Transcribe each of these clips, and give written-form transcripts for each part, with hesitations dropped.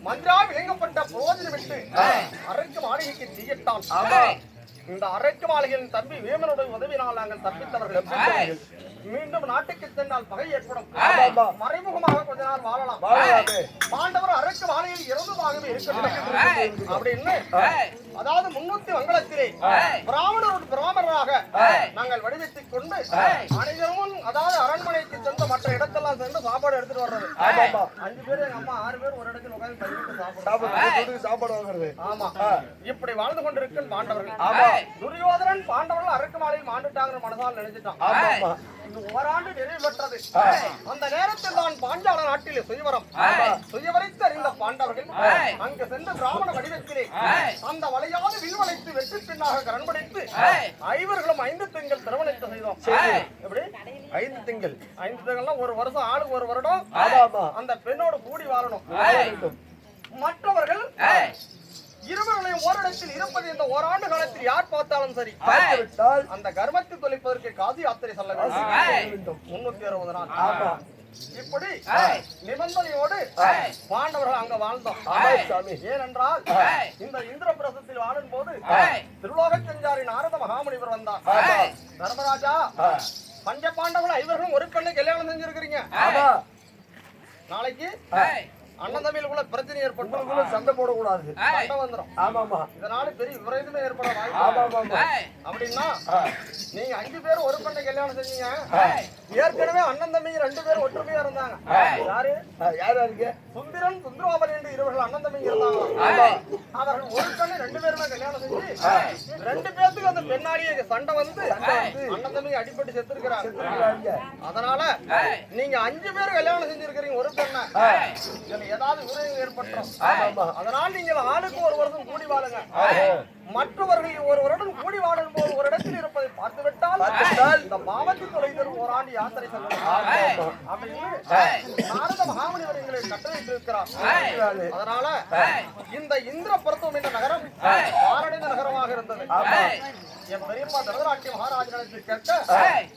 மந்திரா விளங்கப்பட்ட புரோஜனம் விட்டு அரைக்கு மாளிகைக்கு தீயிட்டான். இந்த அரைக்கு மாளிகையின் தம்பி வேமனுடைய உதவினால் நாங்கள் தப்பித்தவர்கள். மீண்டும் நாட்டுக்கு சென்றால் பகை ஏற்படும். மறைமுகமாக கொஞ்ச நாள் வாழலாம். பாண்டவர் அரைக்கு மாளிகையில் இறந்ததாகவே இருக்கட்டும் அப்படின்னு, அதாவது 300 வங்களத்திலே பிராமணராக நாங்கள் வடிவெட்டிக் கொண்டு அனைவரும், அதாவது அரண்மனைக்கு சென்று மற்ற இடத்தெல்லாம் சென்று சாப்பாடு எடுத்துட்டு வர்றது. 5 பேர், எங்க அம்மா 6 பேர் ஒரு இடத்துல உட்கார்ந்து சாப்பாடு வாங்குறது. ஆமா, இப்படி வாழ்ந்து கொண்டிருக்கும் பாண்டவர்கள். துரியோதனன் பாண்டவர்கள் அரக்கு மாலையில் மாண்டுட்டாங்க மனசால் நினைச்சிட்டான். இது ஓராண்டு நிறைவு பெற்றது. அந்த நேரத்தில் தான் பாஞ்சால நாட்டிலே சுயவரைத்து அறிந்த பாண்டவர்கள் அங்கு சென்று பிராமண வடிவத்திலே அந்த வளையாத வில்வளைத்து வெற்றி பின்னாக கரண்படைத்து 5 திங்கள் திருமணத்தை செய்தோம். எப்படி 5 திங்கள்னா ஒரு வருஷம், ஆளுக்கு ஒரு வருடம் அந்த பெண்ணோடு கூடி வாழணும். மற்றவர்கள் இருவர்களையும் ஓரிடத்தில் இருப்பது இந்த ஓராண்டு காலத்தில் யார் பார்த்தாலும் சரி, அந்த கர்மத்தை தொலைப்பதற்கு காசி யாத்திரை செல்ல வேண்டும். 360 நாள். இப்படி நிபந்தனையோடு பாண்டவர்கள் அங்க வாழ்ந்தோம். ஏனென்றால் இந்த இந்திரபிரசத்தில் வாழும் போது திருலோக செஞ்சாரி நாரத மகாமுனிவர் வந்தார். தர்மராஜா, பஞ்ச பாண்டவர்கள் 5 ஒரு பெண்ணை கல்யாணம் செஞ்சிருக்கிறீங்க. நாளைக்கு அண்ணன் தம்பியிலுக்குள்ள பிரச்சனை ஏற்பட்டு சண்டை போடக்கூடாது, சண்டை வந்துடும். ஆமாமா, இதனால பெரிய விபரீதமே ஏற்பட வாய்ப்பு. அப்படின்னா நீங்க 5 பேர் ஒரு பெண்ணை கல்யாணம் செஞ்சீங்க. ஏற்கனவே அண்ணன் தம்பி 2 பேர் ஒற்றுமையா இருந்தாங்க. யாரு இருக்கு? சுந்திரன் சுந்தராபன் என்று 2 அண்ணன் தம்பி இருந்தாங்க. அவர்கள் ஒரு பெண்ணை 2 பேருமே கல்யாணம் செஞ்சு 2 பேருக்கு அந்த பெண்ணாடிய சண்டை வந்து அண்ணன் தம்பி அடிபட்டு செத்துருக்கிறாங்க. அதனால நீங்க 5 பேர் கல்யாணம் செஞ்சிருக்கிறீங்க ஒரு பெண்ணை, ஏதாவது விரைவு ஏற்பட்டோம். அதனால் நீங்கள் ஆளுக்கு ஒரு வருஷம் கூடி வாழுங்க. மற்றவர்கள் ஒரு வருடம் கூடி வாழும் போது ஒரு இடத்தில் இருப்பதை பார்த்துவிட்டால் இந்த பாவத்தை தொலைதல் ஓராண்டு யாத்திரை செல்லும் அப்படின்னு நாரத மகாமுனிவர் எங்களை கட்டளையிட்டிருக்கிறார். அதனால இந்த இந்திரபுரத்தம் என்ற நகரம் பாரடைந்த நகரமாக இருந்தது. என் பெரியப்பா தரதராட்சி மகாராஜனை கேட்க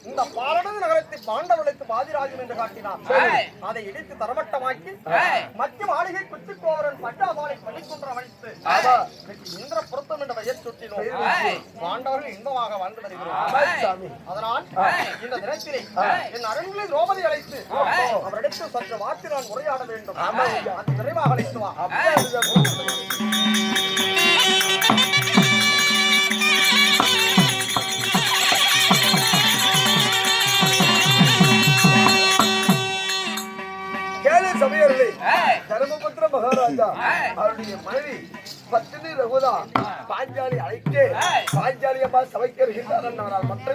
இந்த பாலடது நகரத்தை பாண்டவர்களுக்கு பாதிராஜ்யம் என்று காட்டினார். அதை இடித்து தரமட்டமாக்கி மத்திய மாளிகை குச்சிக்கோவரன் பட்டாசாலை பள்ளிக்குன்றம் அமைத்து இந்திரபுரத்தம் என்ற பெயர் சுட்டினோம். பாண்டவர்கள் இன்பமாக வாழ்ந்து வருகிறோம். அதனால் இந்த தினத்திலே என் அரண்களை திரௌபதி அழைத்து அவரிடத்தில் சற்று வார்த்தை நான் உரையாட வேண்டும். அது விரைவாக அழைத்து வா. தர்மபுத்திர மகாராஜா அவருடைய மனைவி பத்தினி ரகுதா பாஞ்சாலி அழைத்து பாஞ்சாலி அம்மா சபைக்கு வருகின்றார். மற்ற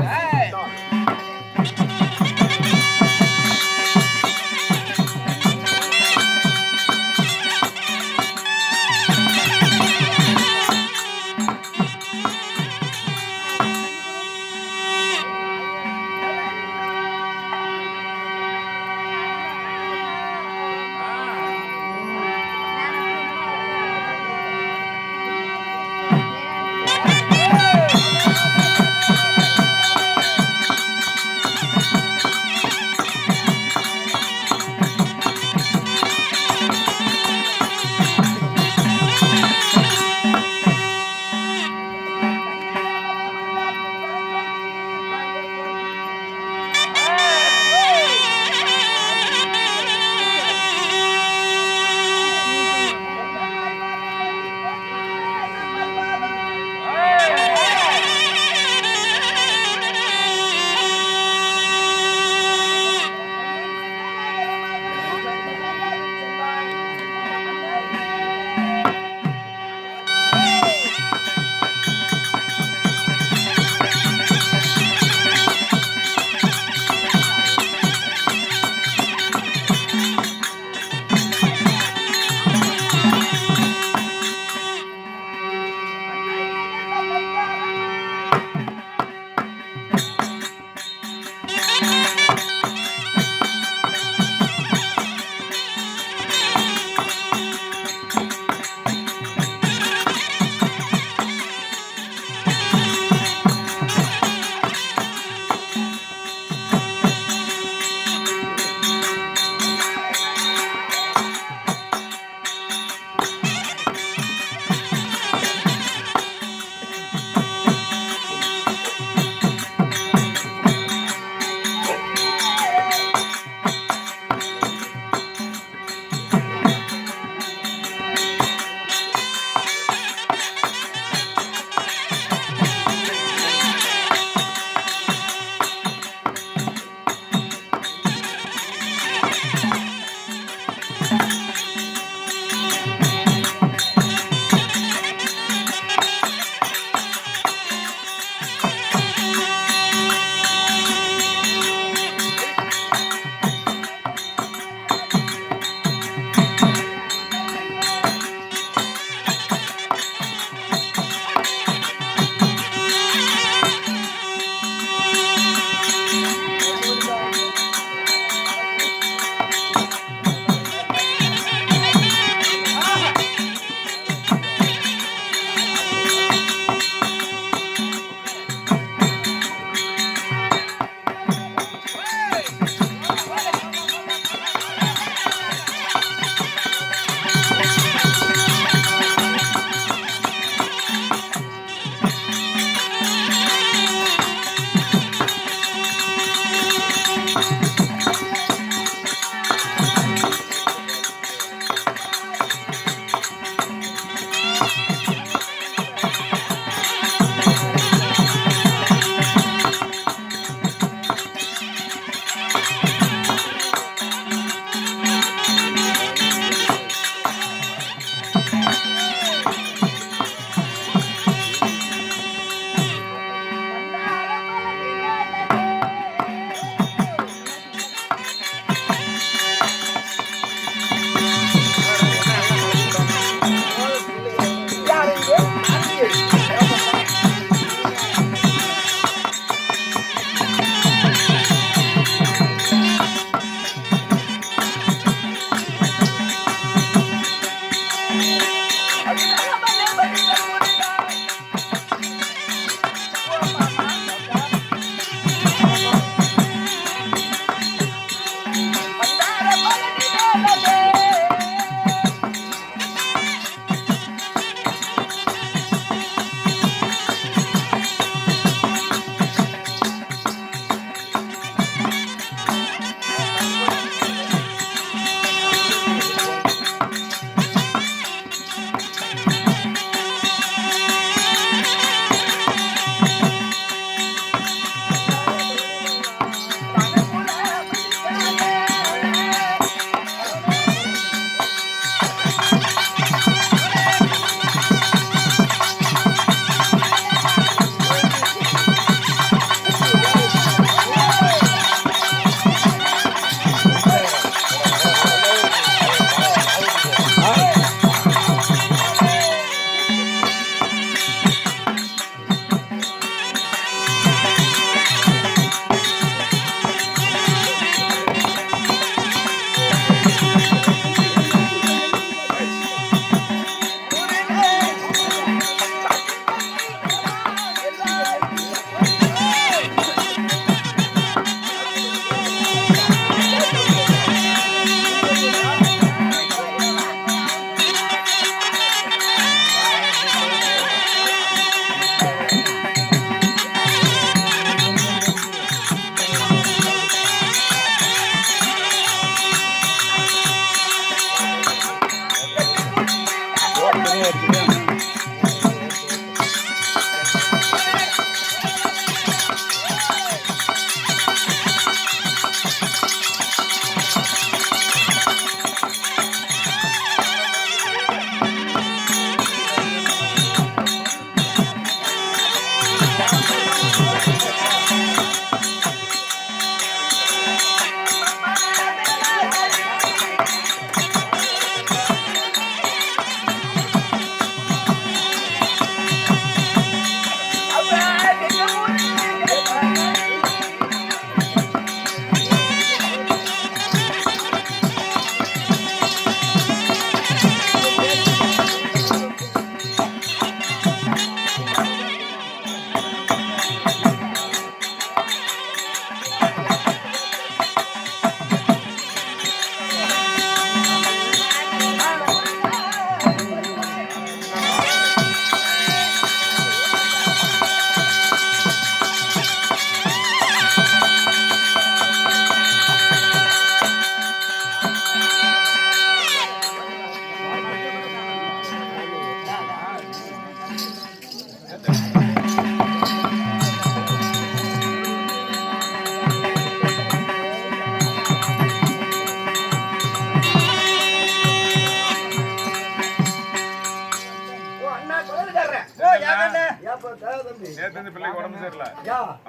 பிள்ளைக்கு உடம்பு சரியில்லை.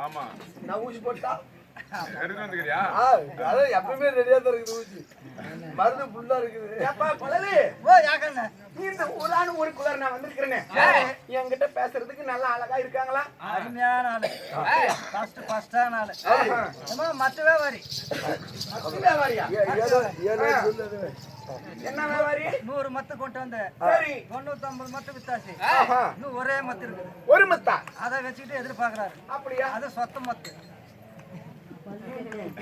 ஆமா நான் ஊசி போட்டா எடுத்து வந்துக்கிறியா? அதான் எப்பவுமே ரெடியா தான் இருக்குது ஊசி. மருந்து ஃபுல்லா இருக்குது. ஏப்பா பழனி, இந்த ஊரான ஊருக்குள்ளார நான் வந்திருக்கிறேனே, என்கிட்ட பேசுறதுக்கு நல்லா அழகா இருக்காங்களா? அருமையான ஆளு. ஃபர்ஸ்டான ஆளு. மத்த வியாபாரி. வியாபாரியா? என்ன வியாபாரி? 100 மத்த கொண்டு வந்த. சரி. 950 மத்த வித்தாச்சு. இன்னும் ஒரே மத்த இருக்கு. ஒரு மத்தா? அதை வச்சுக்கிட்டு எதிர்பார்க்கறாரு. அப்படியா? அது சொத்த மத்து.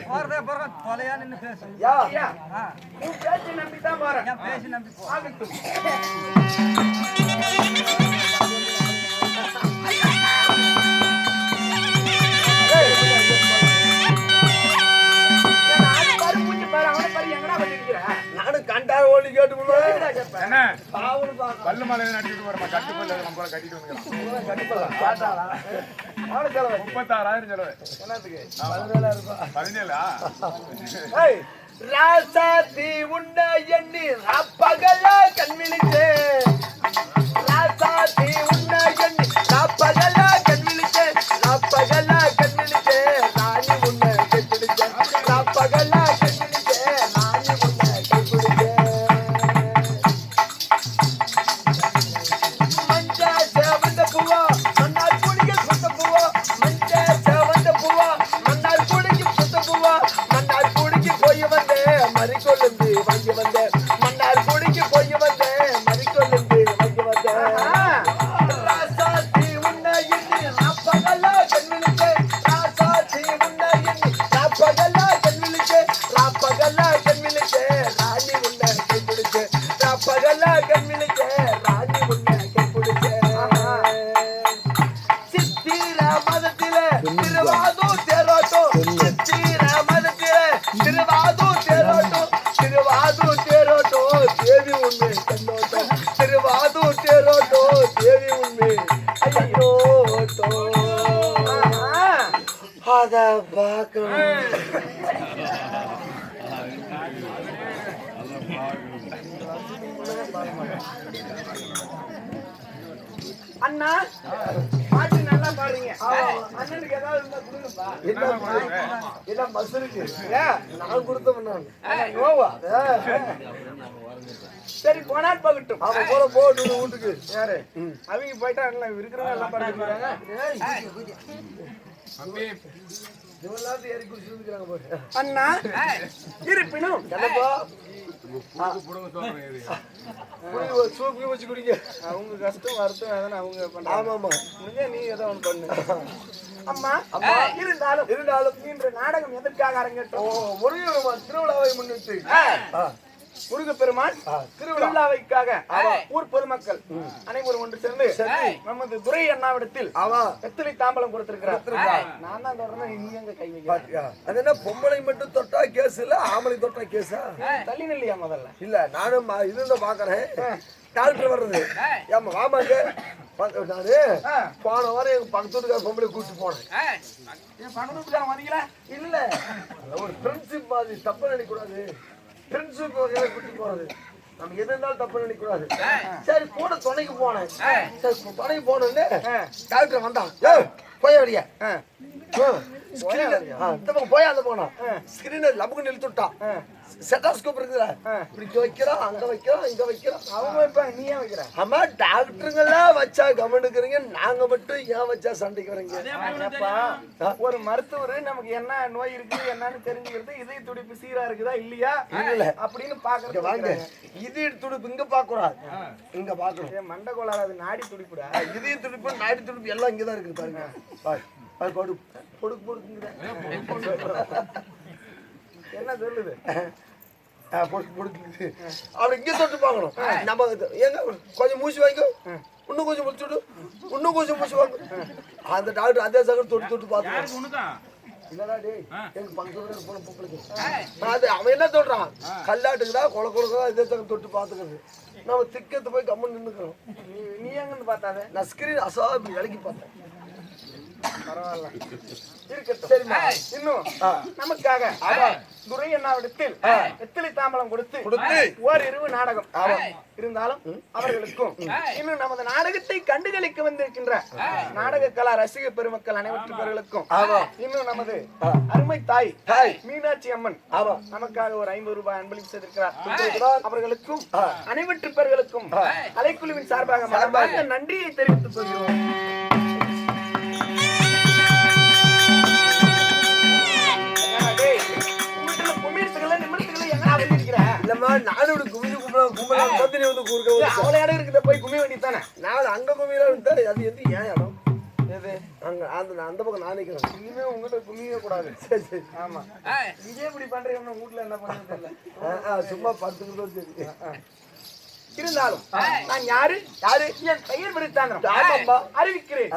போறதே போற தொலையா நின்னு பேசு. யா. நீ பேசி நம்பி தான் போறேன். நான் பேசி நம்பி போ. ஆகட்டும். நானும் கண்டார ஓடி கேட்டு என்ன பல்லு மலை நடிச்சுட்டு வரமா? கட்டு பல்ல நம்ம கட்டிட்டு வந்துக்கலாம். கண்டிப்பா காட்டாளா? 36,000 செலவு. என்னத்துக்கு? 17,000. ராசாத்தி உன்னை எண்ணி ராப்பகலா கண்விழிச்சே, ராசாத்தி உன்னை எண்ணி ராப்பகலா கண்விழிச்சே, ராப்பகலா கண்விழிச்சே, ராணி உன்னை கைப்பிடிச்சே, ராப்பகலா கண்விழிச்சே, ராணி உன்னை கைப்பிடிச்சே. மஞ்சா சேவந்த பூவா மன்னார் குடியில் சுத்த பூவா, மஞ்சா சேவந்த பூவா மன்னார் குடியில் சுத்த பூவா, மன்னார் குடிக்கு போய் வந்தேன் மறிக்கொழுந்து வாங்கி வந்தேன், மன்னார் குடிக்கு போய் வந்தேன் மறிக்கொழுந்து வாங்கி வந்தேன். ராசாத்தி உன்னை எண்ணி ராப்பகலா கண்விழிச்சே, ராசாத்தி உன்னை எண்ணி ராப்பகலா கண்விழிச்சே, ராப்பகலா கண்விழிச்சே, ராணி உன்னை கைப்பிடிச்சே, ராப்பகலா கண்விழிச்சே, ராணி உன்னை கைப்பிடிச்சே. சித்திர மதத்திலே திருவாதூர் தேரோட்டம், சித்திர மதத்திலே திருவாதூர் தேரோட்டம், திருவாதூர் தேரோட்டம் தேவி உண்மை கண்ணோட்டம், திருவாதூர் தேரோட்டம் தேவி உண்மை ஐயோட்டம். அத பார்க்கணும். அண்ணா பாட்டு நல்லா பாடுறீங்க. அண்ணனுக்கு ஏதாவது இருந்தா கொடுங்கப்பா. என்ன மசருக்கு நான் கொடுத்தவன் நோவா? சரி போனால் போகட்டும். அவன் போல போட்டு வீட்டுக்கு யாரு அவங்க போயிட்டா இருக்கிறவங்க எல்லாம் பாடுறாங்க. அண்ணா இருப்பினும் சூப்பு வச்சு குடிங்க. அவங்க கஷ்டம் வருத்தம் எதனா அவங்க பண்றாங்க. நீ ஏதோ ஒண்ணு பண்ணு. அம்மா இருந்தாலும் இன்று நாடகம் எதற்காக அரங்கேற்றம்? முருகன் திருவிழாவை முன்னிட்டு முருகப்பெருமான் திருவிழாவைக்காக ஊர் பொதுமக்கள் அனைவரும் ஒன்று சேர்ந்து நமது துரை அண்ணாவிடத்தில் வெத்தலை தாம்பலம் கொடுத்திருக்கிறார். நான் தான் தொடர்ந்து நீ எங்க கை வைக்க? அது என்ன பொம்பளை மட்டும் தொட்டா கேஸ் இல்ல, ஆம்பளை தொட்டா கேஸா? தள்ளி இல்லையா முதல்ல? இல்ல நானும் இதுதான் பாக்குறேன். டாக்டர் வர்றது ஏமா வாமாங்க நானு போன வாரம் எங்க பக்கத்து வீட்டுக்கார பொம்பளை கூப்பிட்டு போனேன் இல்ல ஒரு ஃப்ரெண்ட்ஷிப் மாதிரி தப்பு நினைக்கூடாது ஃப்ரெண்ட்ஷிப் கூட்டிட்டு போறது நம்ம எது இருந்தாலும் தப்பு நினைக்கூடாது சரி கூட துணைக்கு போனேன் சரி துணைக்கு போனோன்னு டாக்டர் வந்தான் போய வழியா போய் அந்த போனா ஸ்கிரீனை லபுக்கு நிறுத்துட்டான் செட்டாஸ்கோப் இருக்குதா இப்படி வைக்கிறோம் அங்க வைக்கிறோம் இங்க வைக்கிறோம் அவங்க வைப்பாங்க நீ ஏன் வைக்கிற ஆமா டாக்டருங்கெல்லாம் வச்சா கவனிக்கிறீங்க நாங்க மட்டும் ஏன் வச்சா சண்டைக்கு வரீங்க ஒரு மருத்துவர் நமக்கு என்ன நோய் இருக்கு என்னன்னு தெரிஞ்சுக்கிறது இதய துடிப்பு சீரா இருக்குதா இல்லையா இல்ல அப்படின்னு பாக்குறது வாங்க இதய துடிப்பு இங்க பாக்கூடாது இங்க பாக்கணும் மண்டை கோளாறு அது நாடி துடிப்புடா இதய துடிப்பு நாடி துடிப்பு எல்லாம் இங்கதான் இருக்குது பாருங்க பொடுக்கு என்ன சொல்லுது அப்படி இங்க தொட்டு பாக்கணும் நம்ம எங்க கொஞ்சம் மூச்சு வாங்க இன்னும் கொஞ்சம் முடிச்சுடு இன்னும் கொஞ்சம் மூச்சு வாங்க அந்த டாக்டர் அதே சகன் தொட்டு தொட்டு பாத்து இல்லடா டேய் எங்க பக்கத்துல போன பொம்பளைக்கு அது அவன் என்ன சொல்றான் கல்லாட்டுக்குதா கொலை கொலைக்குதா இதே சகன் தொட்டு பாத்துக்கிறது நம்ம திக்கத்து போய் கம்மன் நின்னுக்கிறோம் நீ எங்கன்னு பார்த்தாத நான் ஸ்கிரீன் அசா இப்படி விலக்கி பார்த்தேன் பரவாயில்ல இருக்கட்டும் சரிமா இன்னும் நமக்காக துரை அண்ணாவிடத்தில் வெத்தலை தாம்பலம் கொடுத்து ஓரிரவு நாடகம் இருந்தாலும் அவர்களுக்கும் இன்னும் நமது நாடகத்தை கண்டுகளிக்க வந்திருக்கின்ற நாடக கலா ரசிக பெருமக்கள் அனைவருக்கும் இன்னும் நமது அருமை தாய் மீனாட்சி அம்மன் நமக்காக ஒரு 50 ரூபாய் அன்பளிப்பு செய்திருக்கிறார் அவர்களுக்கும் அனைவற்று பேர்களுக்கும் கலைக்குழுவின் சார்பாக மனமார்ந்த நன்றியை தெரிவித்துக் கொள்கிறோம். நானோட குமிழ் கும்பலாம் பத்தினி வந்து கூறுக்க அவ்வளோ இடம் இருக்குது போய் கும்மி வேண்டி தானே நான் அங்க குமிழா இருந்தா அது எது ஏன் இடம் எது அங்க அந்த பக்கம் நான் நிக்கிறேன் இனிமே உங்ககிட்ட கும்மியே கூடாது. சரி சரி ஆமா இங்கே இப்படி பண்றீங்க வீட்டுல என்ன பண்ண தெரியல சும்மா படுத்துக்கிட்டோம் சரி இருந்தாலும் நான் யாரு என் பெயர் விருத்தாந்திரம் அறிவிக்கிறேன்.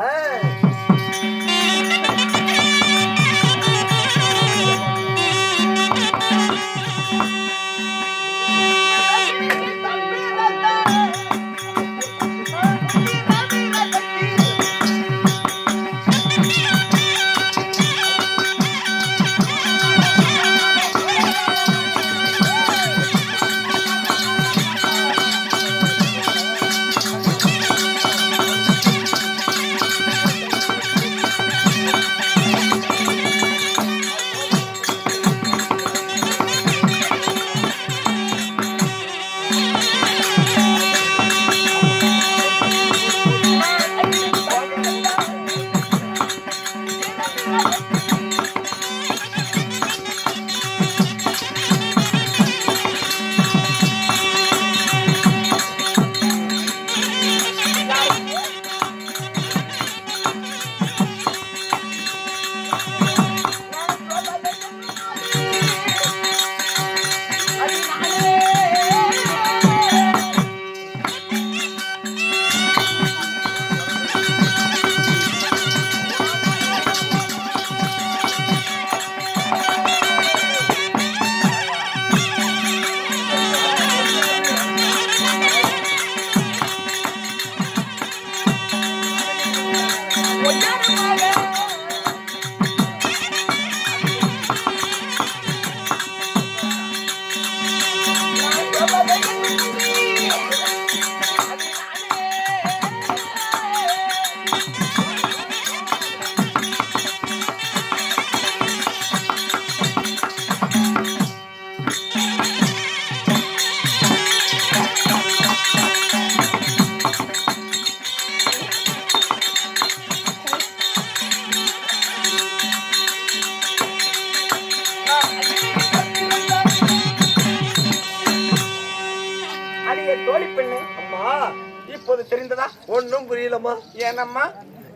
இப்போது தெரிந்ததா? ஒன்னும் புரியலம்மா. ஏனம்மா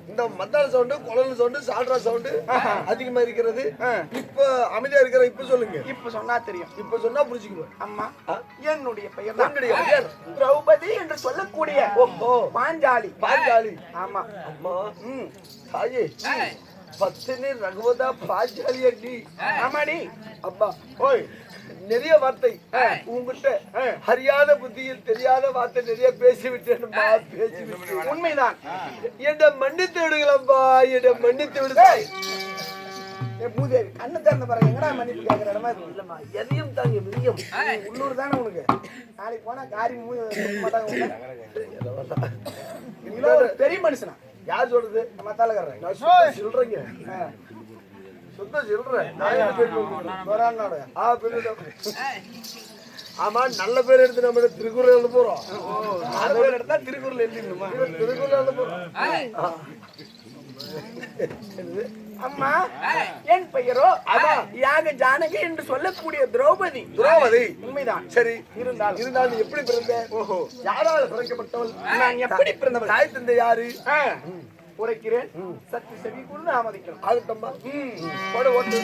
இந்த மத்தாள சவுண்டு குழல் சவுண்டு சால்ரா சவுண்டு அதிகமா இருக்கிறது. இப்ப அமைதியா இருக்கிற இப்ப சொல்லுங்க. இப்ப சொன்னா தெரியும். இப்ப சொன்னா புரிஞ்சுக்குவேன். அம்மா என்னுடைய பெயர் திரௌபதி என்று சொல்லக்கூடிய பாஞ்சாலி. பாஞ்சாலி. ஆமா அம்மா. தாயே பத்தினி ரகுவதா பாஞ்சாலி அடி. ஆமாடி. அப்பா ஓய் நிறைய வார்த்தை உங்ககிட்ட அறியாத புத்தியில் தெரியாத வார்த்தை நிறைய பேசிவிட்டேன்ப்பா, பேசிவிட்டேன். உண்மைதான். என்னை மன்னித்து விடுங்களப்பா, என்னை மன்னித்து விடுங்க. மூதேவி கண்ணு திறந்த பிறகு எங்கடா மன்னிப்பு கேட்கிற இடமா இருக்கு. இல்லம்மா, எதையும் தாங்க மிதியும். உள்ளூர் தானே உனக்கு. நாளைக்கு போனா காரி மாட்டாங்க. பெரிய மனுஷனா யார் சொல்றது? நம்ம தலைக்காரன் சொல்றீங்க, சுத்த சொல்றேன். ஆமா, நல்ல பேர் எடுத்து நம்ம திருக்குறள் எழுத போறோம். நல்ல பேர் எடுத்தா திருக்குறள் எழுதிடணுமா? திருக்குறள் எழுத போறோம். அம்மா, என் பெயரோ யாக ஜானகி என்று சொல்லக்கூடிய திரௌபதி. திரௌபதி உண்மைதான். சரி, இருந்தாலும் நீ எப்படி பிறந்த? ஓஹோ, யாரால பிறக்கப்பட்டவள்? நான் எப்படி பிறந்தவள்? தாய் தந்தை யாரு? உரைக்கிறேன், சற்று செவி கூர்ந்து ஆமதிக்கிறேன். ஆகட்டம்மா, போட ஓட்டு.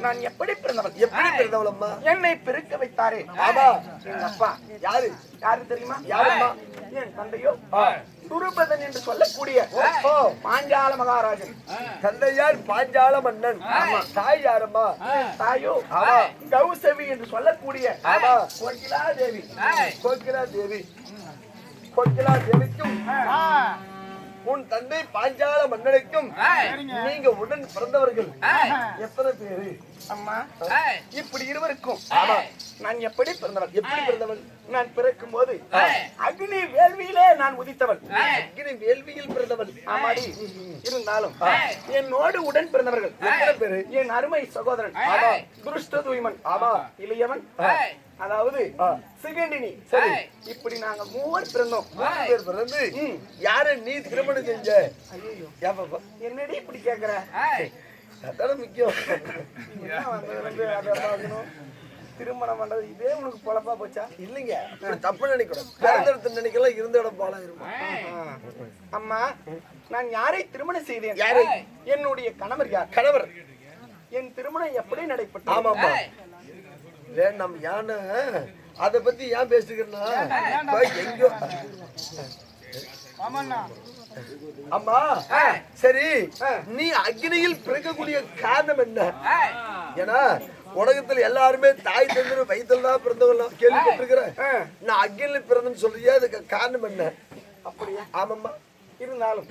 நான் எப்படி பிறந்தவள்? எப்படி பிறந்தவள் அம்மா? என்னை பெருக்க வைத்தாரே ஆமா, எங்க அப்பா. யாரு? யாரு தெரியுமா? யாரும்மா? என் தந்தையோ துருபதன் என்று சொல்லக்கூடிய பாஞ்சால மகாராஜன். தந்தையார் பாஞ்சால மன்னன். ஆமா. தாய் யாரம்மா? தாயோ ஆமா, கௌசவி என்று சொல்லக்கூடிய ஆமா, கோகிலா தேவி. கோகிலா தேவி. கோகிலா தேவிக்கும் உன் தந்தை பாஞ்சால மன்னனுக்கும் நீங்க உடன் பிறந்தவர்கள் எத்தனை பேரு? அம்மா, இப்படி இருவருக்கும் ஆமா, நான் எப்படி பிறந்தவள்? எப்படி பிறந்தவள்? நான் பிறக்கும் போது அக்னி வேள்வியிலே நான் உதித்தவள். அக்னி வேள்வியில் பிறந்தவள். ஆமாடி. இருந்தாலும் என்னோடு உடன் பிறந்தவர்கள் எத்தனை பேரு? என் அருமை சகோதரன் துருஷ்டதுய்மன். ஆமா, இளையவன், அதாவது சிகண்டினி. சரி, இப்படி நாங்க மூவர் பிறந்தோம். 3 பேர் பிறந்து யார நீ திருமணம் செஞ்ச? ஐயோ, ஏப்பா, என்னடி இப்படி கேக்குற? அதான முக்கியம். என்ன வந்ததுல இருந்து அதை பார்க்கணும், திருமணம் பண்றது இதே உனக்கு பொழப்பா போச்சா? இல்லைங்க, இப்படி தப்பு நினைக்கணும். பிறந்த இடத்துல நினைக்கலாம், இருந்த இடம் போல இருக்கும். அம்மா, நான் யாரை திருமணம் செய்தேன்? யாரை? என்னுடைய கணவர். யார் கணவர்? என் திருமணம் எப்படி நடைபெற்றது? ஆமாமா, வேண்டாம். யானை அத பத்தி ஏன் பேசுகிறேன்னா, எங்கோ அம்மா. சரி, நீ அக்னியில் பிறக்கக்கூடிய காரணம் என்ன? ஏன்னா உலகத்துல எல்லாருமே தாய் தந்தரு வயிற்றுல தான் பிறந்தவங்க கேள்விப்பட்டிருக்கிற. நான் அக்னியில் பிறந்தேன்னு சொல்றியா, அதுக்கு காரணம் என்ன? அப்படியா? ஆமாம்மா. இருந்தாலும்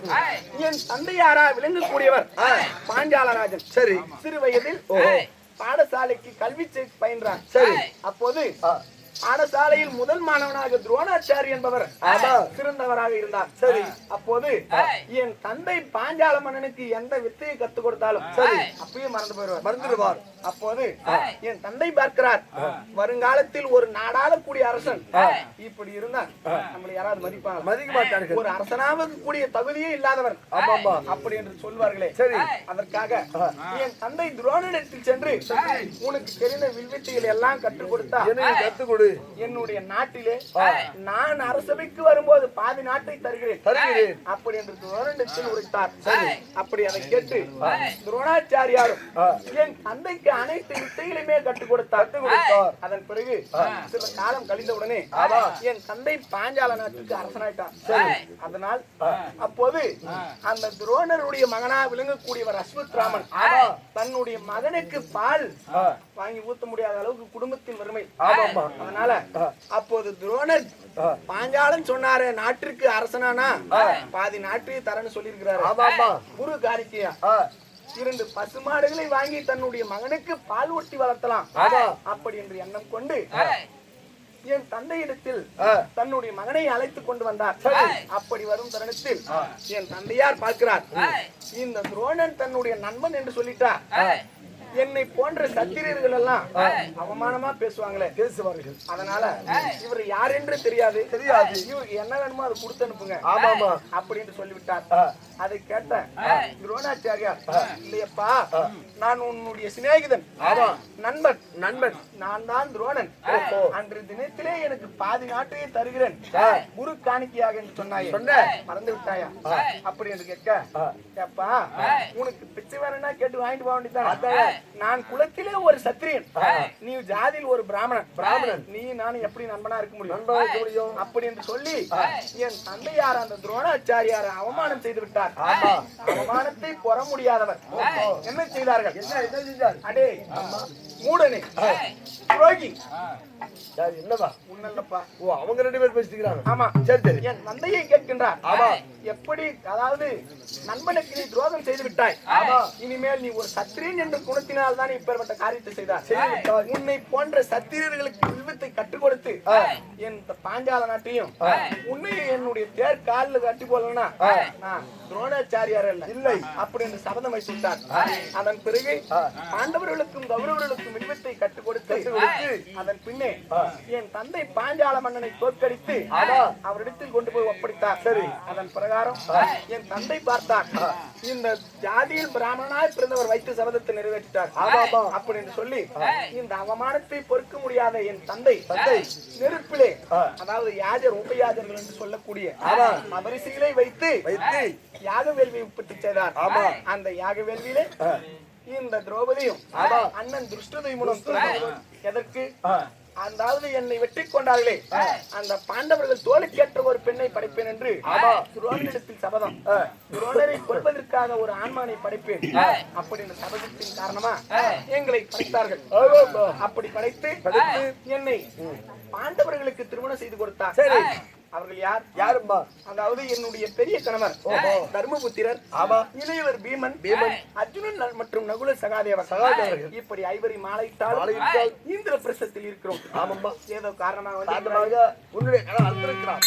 என் தந்தையாரா விளங்கக்கூடியவர் பாஞ்சாலராஜன். சரி, சிறு வயதில் பாடசாலைக்கு கல்வி பயின்றான். சரி. அப்போது பாடசாலையில் முதல் மாணவனாக துரோணாச்சாரி என்பவர் சிறந்தவராக இருந்தார். சரி. அப்போது என் தந்தை பாஞ்சால மன்னனுக்கு எந்த வித்தையை கத்துக் கொடுத்தாலும் சரி அப்பயே மறந்துடுவார். அப்போது என் தந்தை பார்க்கிறார், வருங்காலத்தில் ஒரு நாடாளக்கூடிய அரசன் இப்படி இருந்தா நம்மளை யாராவது மதிப்பாங்க? மதிக்க மாட்டார்கள். ஒரு அரசனாக கூடிய தகுதியே இல்லாதவர் அப்படி என்று சொல்வார்களே. சரி. அதற்காக என் தந்தை துரோணனிடத்தில் சென்று உனக்கு தெரிந்த வில்வித்தைகள் எல்லாம் கற்றுக் கொடுத்தா கற்றுக் கொடு, என்னுடைய நாட்டிலே நான் அரசவைக்கு வரும்போது பாதி நாட்டை தருகிறேன் அப்படி என்று துரோணனிடத்தில் உரைத்தார். அப்படி அதை கேட்டு துரோணாச்சாரியாரும் என் தந்தைக்கு அனைத்து வித்தைகளையுமே கற்றுக் கொடுத்தார். அதன் பிறகு சில காலம் கழிந்தவுடனே என் தந்தை பாஞ்சால நாட்டுக்கு அரசனாயிட்டார். அதனால் அப்போது அந்த துரோணருடைய மகனா விளங்கக்கூடியவர் அஸ்வத்ராமன் தன்னுடைய மகனுக்கு பால் வாங்கி ஊத்த முடியாத அளவுக்கு குடும்பத்தின் வறுமை. அதனால அப்போது துரோணர் பாஞ்சாலன் சொன்னாரு, நாட்டிற்கு அரசனானா பாதி நாட்டு தரன்னு சொல்லி இருக்கிறாரு. குரு காரிக்கையா 2 பசுமாடுகளை வாங்கி தன்னுடைய மகனுக்கு பால் ஊட்டி வளர்த்தலாம் அப்படி என்று எண்ணம் கொண்டு என் தந்தையிடத்தில் தன்னுடைய மகனை அழைத்துக் கொண்டு வந்தார். அப்படி வரும் தருணத்தில் என் தந்தையார் பார்க்கிறார், இந்த துரோணன் தன்னுடைய நண்பன் என்று சொல்லிட்டார். என்னை போன்ற சத்திரியர்கள் எல்லாம் அவமானமா பேசுவார்கள். அதனால இவர் யார் என்று தெரியாது. இவருக்கு என்ன வேணுமோ அதை கொடுத்து அனுப்புங்க அப்படின்னு சொல்லிவிட்டார். அதை கேட்ட துரோணாச்சாரியார், இல்லையப்பா நான் உன்னுடைய சிநேகிதன் நண்பன் நான் தான் துரோணன். அன்று தினத்திலே எனக்கு பாதி நாட்டையே தருகிறேன் குரு காணிக்கையாக என்று சொன்னாயே, மறந்து விட்டாயா அப்படி என்று கேட்கப்பா உனக்கு பிச்சை வேணும்னா கேட்டு வாங்கிட்டு போக வேண்டியதான். நான் குலத்திலே ஒரு சத்திரியன், நீ ஜாதியில் ஒரு பிராமணன், நீ நானும் எப்படி நண்பனா இருக்க முடியும் அப்படி என்று சொல்லி என் தந்தையார் அந்த துரோணாச்சாரியார் அவமானம் செய்து விட்டார். அவமானத்தை பெற முடியாதவர் என்ன செய்தார்கள்? அடே மூடனே துரோகி, என்னவா உன்னல்லப்பா அவங்க 2 பேர் பேசிக்கிறாங்க. ஆமா சரி. என் தந்தையை கேட்கின்றார், எப்படி அதாவது நண்பனுக்கு நீ துரோகம் செய்து விட்டாய், இனிமேல் நீ ஒரு சத்திரியன் என்ற குணத்தினால் தான் இப்பேற்பட்ட காரியத்தை செய்தார். உன்னை போன்ற சத்திரியர்களுக்கு வில்வித்தை கற்றுக் கொடுத்து என் பாஞ்சால நாட்டையும் உன்னையும் என்னுடைய தேர் காலில் கட்டி போடலன்னா நான் துரோணாச்சாரியார் இல்லை அப்படி என்று சபதம் வைத்துட்டார். அதன் பிறகு பாண்டவர்களுக்கும் கௌரவர்களுக்கும் வில்வித்தை கற்றுக் கொடுத்து அதன் பின்னே என் தந்தை பாஞ்சால மன்னனை தோற்கடித்து அவரிடத்தில் கொண்டு போய் ஒப்படைத்தார். சரி. அதன் பிரகாரம் என் தந்தை பார்த்தார், இந்த ஜாதியில் பிராமணனாய் பிறந்தவர் வைத்து சபதத்தை நிறைவேற்றிட்டார் அப்படி என்று சொல்லி இந்த அவமானத்தை பொறுக்க முடியாத என் தந்தை நெருப்பிலே அதாவது யாஜர் உபயாஜர்கள் என்று சொல்லக்கூடிய மபரிசிகளை வைத்து யாக வேள்வியை உற்பத்தி செய்தார். அந்த யாக வேள்வியிலே இந்த திரௌபதியும் அண்ணன் திருஷ்டதுயுமனும் எதற்கு அதாவது என்னை வெற்றி கொண்டார்களே அந்த பாண்டவர்கள் தோலுக்கேற்ற ஒரு பெண்ணை படைப்பேன் என்று துரோணனிடத்தில் சபதம், துரோணரை கொல்வதற்காக ஒரு ஆண்மானை படைப்பேன் அப்படின்ற சபதத்தின் காரணமா எங்களை படைத்தார்கள். அப்படி படைத்து என்னை பாண்டவர்களுக்கு திருமணம் செய்து கொடுத்தார். சரி. அவர்கள் யாரும்பா? அதாவது என்னுடைய பெரிய கணவர் தர்மபுத்திரர், இளையவர் பீமன், அர்ஜுனன் மற்றும் நகுல சகாதேவர், இப்படி 5 மாலையிட்டால் இந்திர பிரசத்தில் இருக்கிறோம். ஆமாம்பா, ஏதோ காரணமாக உன்னுடைய அர்த்தம் இருக்கிறார்.